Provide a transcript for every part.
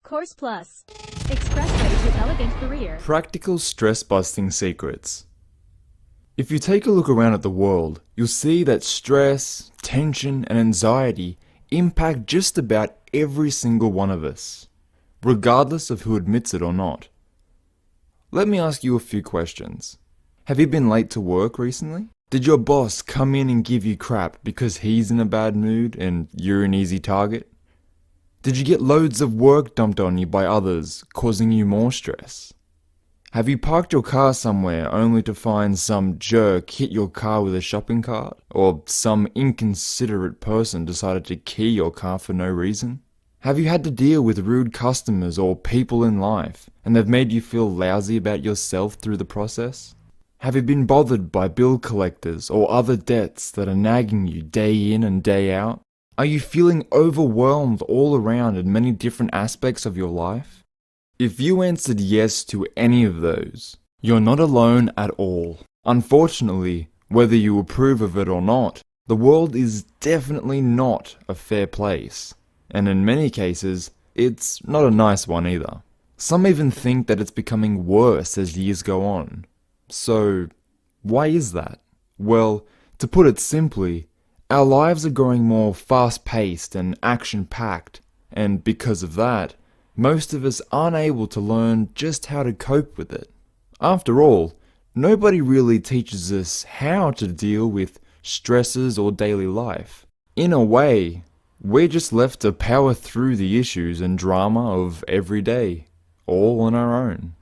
Course Plus. Expressway to elegant career. Practical stress-busting secrets. If you take a look around at the world, you'll see that stress, tension, and anxiety impact just about every single one of us, regardless of who admits it or not. Let me ask you a few questions. Have you been late to work recently? Did your boss come in and give you crap because he's in a bad mood and you're an easy target? Did you get loads of work dumped on you by others, causing you more stress? Have you parked your car somewhere only to find some jerk hit your car with a shopping cart? Or some inconsiderate person decided to key your car for no reason? Have you had to deal with rude customers or people in life, and they've made you feel lousy about yourself through the process? Have you been bothered by bill collectors or other debts that are nagging you day in and day out? Are you feeling overwhelmed all around in many different aspects of your life? If you answered yes to any of those, you're not alone at all. Unfortunately, whether you approve of it or not, the world is definitely not a fair place. And in many cases, it's not a nice one either. Some even think that it's becoming worse as years go on. So, why is that? Well, to put it simply, our lives are growing more fast-paced and action-packed, and because of that, most of us aren't able to learn just how to cope with it. After all, nobody really teaches us how to deal with stresses or daily life. In a way, we're just left to power through the issues and drama of every day, all on our own.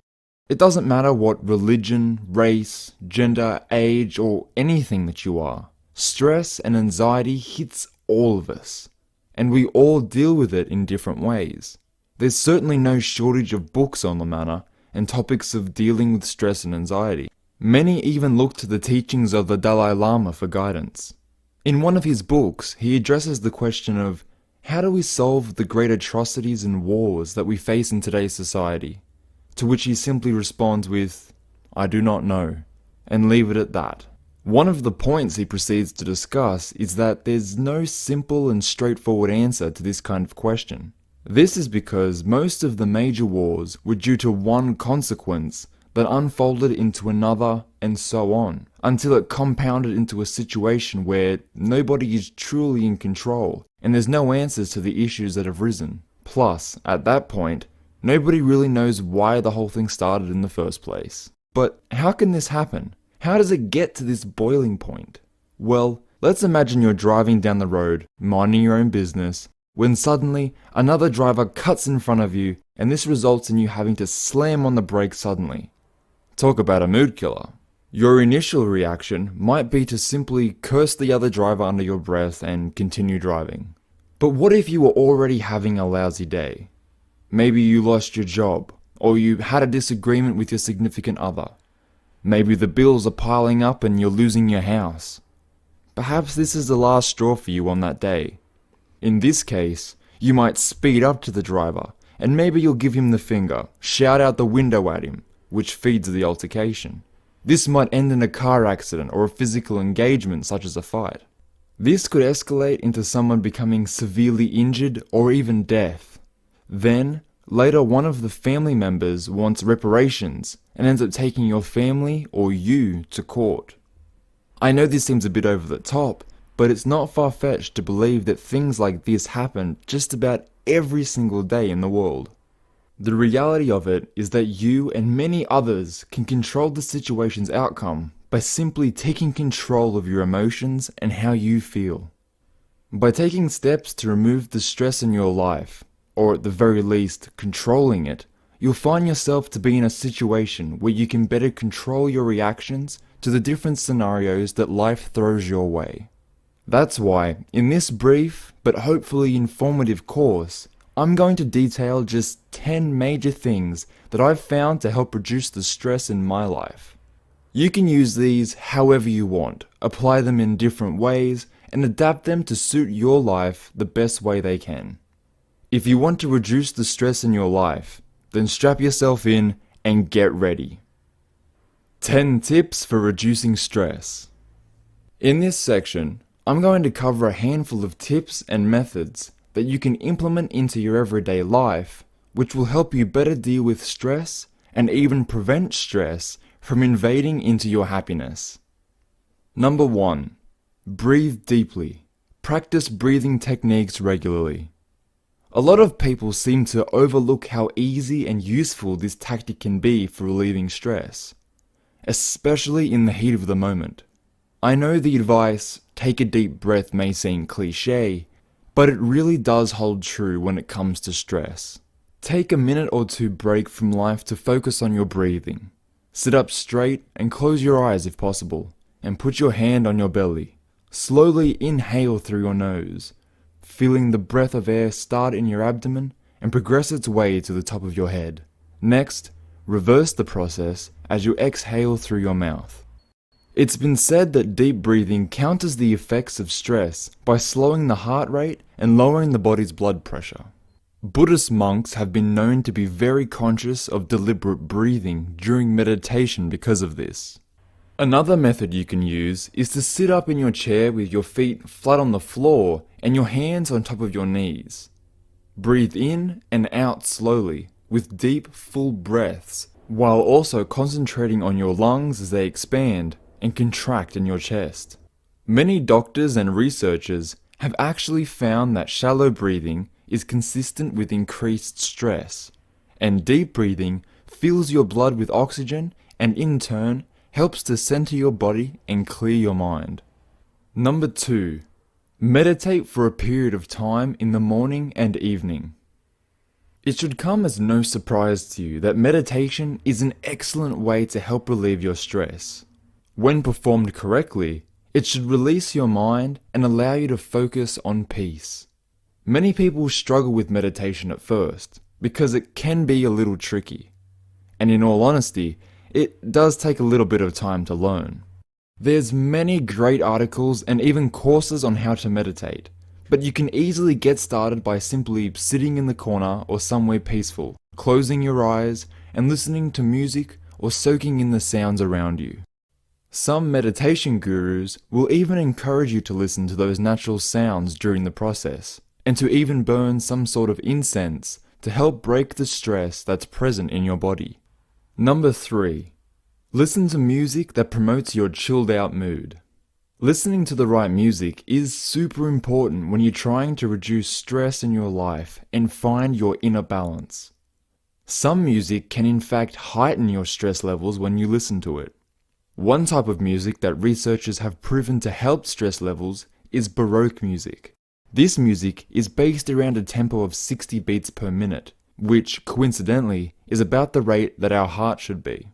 It doesn't matter what religion, race, gender, age, or anything that you are. Stress and anxiety hits all of us, and we all deal with it in different ways. There's certainly no shortage of books on the matter and topics of dealing with stress and anxiety. Many even look to the teachings of the Dalai Lama for guidance. In one of his books, he addresses the question of how do we solve the great atrocities and wars that we face in today's society? To which he simply responds with, "I do not know," and leave it at that. One of the points he proceeds to discuss is that there's no simple and straightforward answer to this kind of question. This is because most of the major wars were due to one consequence that unfolded into another and so on, until it compounded into a situation where nobody is truly in control and there's no answers to the issues that have risen. Plus, at that point, nobody really knows why the whole thing started in the first place. But how can this happen? How does it get to this boiling point? Well, let's imagine you're driving down the road, minding your own business, when suddenly another driver cuts in front of you, and this results in you having to slam on the brakes suddenly. Talk about a mood killer. Your initial reaction might be to simply curse the other driver under your breath and continue driving. But what if you were already having a lousy day? Maybe you lost your job, or you had a disagreement with your significant other. Maybe the bills are piling up and you're losing your house. Perhaps this is the last straw for you on that day. In this case, you might speed up to the driver, and maybe you'll give him the finger, shout out the window at him, which feeds the altercation. This might end in a car accident or a physical engagement such as a fight. This could escalate into someone becoming severely injured or even death. Then, later one of the family members wants reparations and ends up taking your family or you to court. I know this seems a bit over the top, but it's not far-fetched to believe that things like this happen just about every single day in the world. The reality of it is that you and many others can control the situation's outcome by simply taking control of your emotions and how you feel. By taking steps to remove the stress in your life, or at the very least, controlling it, you'll find yourself to be in a situation where you can better control your reactions to the different scenarios that life throws your way. That's why, in this brief, but hopefully informative course, I'm going to detail just 10 major things that I've found to help reduce the stress in my life. You can use these however you want, apply them in different ways, and adapt them to suit your life the best way they can. If you want to reduce the stress in your life, then strap yourself in and get ready. 10 tips for reducing stress. In this section, I'm going to cover a handful of tips and methods that you can implement into your everyday life, which will help you better deal with stress and even prevent stress from invading into your happiness. Number 1. Breathe deeply. Practice breathing techniques regularly. A lot of people seem to overlook how easy and useful this tactic can be for relieving stress, especially in the heat of the moment. I know the advice, take a deep breath, may seem cliche, but it really does hold true when it comes to stress. Take a minute or two break from life to focus on your breathing. Sit up straight and close your eyes if possible, and put your hand on your belly. Slowly inhale through your nose, feeling the breath of air start in your abdomen and progress its way to the top of your head. Next, reverse the process as you exhale through your mouth. It's been said that deep breathing counters the effects of stress by slowing the heart rate and lowering the body's blood pressure. Buddhist monks have been known to be very conscious of deliberate breathing during meditation because of this. Another method you can use is to sit up in your chair with your feet flat on the floor and your hands on top of your knees. Breathe in and out slowly with deep, full breaths, while also concentrating on your lungs as they expand and contract in your chest. Many doctors and researchers have actually found that shallow breathing is consistent with increased stress, and deep breathing fills your blood with oxygen and in turn helps to center your body and clear your mind. Number 2. Meditate for a period of time in the morning and evening. It should come as no surprise to you that meditation is an excellent way to help relieve your stress. When performed correctly, it should release your mind and allow you to focus on peace. Many people struggle with meditation at first because it can be a little tricky. And in all honesty, it does take a little bit of time to learn. There's many great articles and even courses on how to meditate, but you can easily get started by simply sitting in the corner or somewhere peaceful, closing your eyes and listening to music or soaking in the sounds around you. Some meditation gurus will even encourage you to listen to those natural sounds during the process, and to even burn some sort of incense to help break the stress that's present in your body. Number 3. Listen to music that promotes your chilled out mood. Listening to the right music is super important when you're trying to reduce stress in your life and find your inner balance. Some music can in fact heighten your stress levels when you listen to it. One type of music that researchers have proven to help stress levels is Baroque music. This music is based around a tempo of 60 beats per minute, which, coincidentally, is about the rate that our heart should be.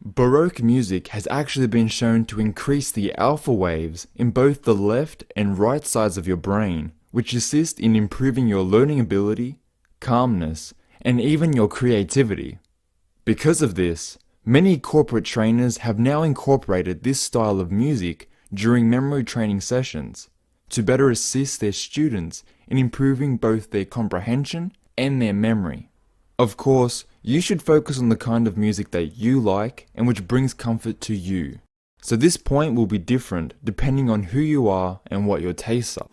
Baroque music has actually been shown to increase the alpha waves in both the left and right sides of your brain, which assist in improving your learning ability, calmness, and even your creativity. Because of this, many corporate trainers have now incorporated this style of music during memory training sessions to better assist their students in improving both their comprehension and their memory. Of course, you should focus on the kind of music that you like and which brings comfort to you. So this point will be different depending on who you are and what your tastes are.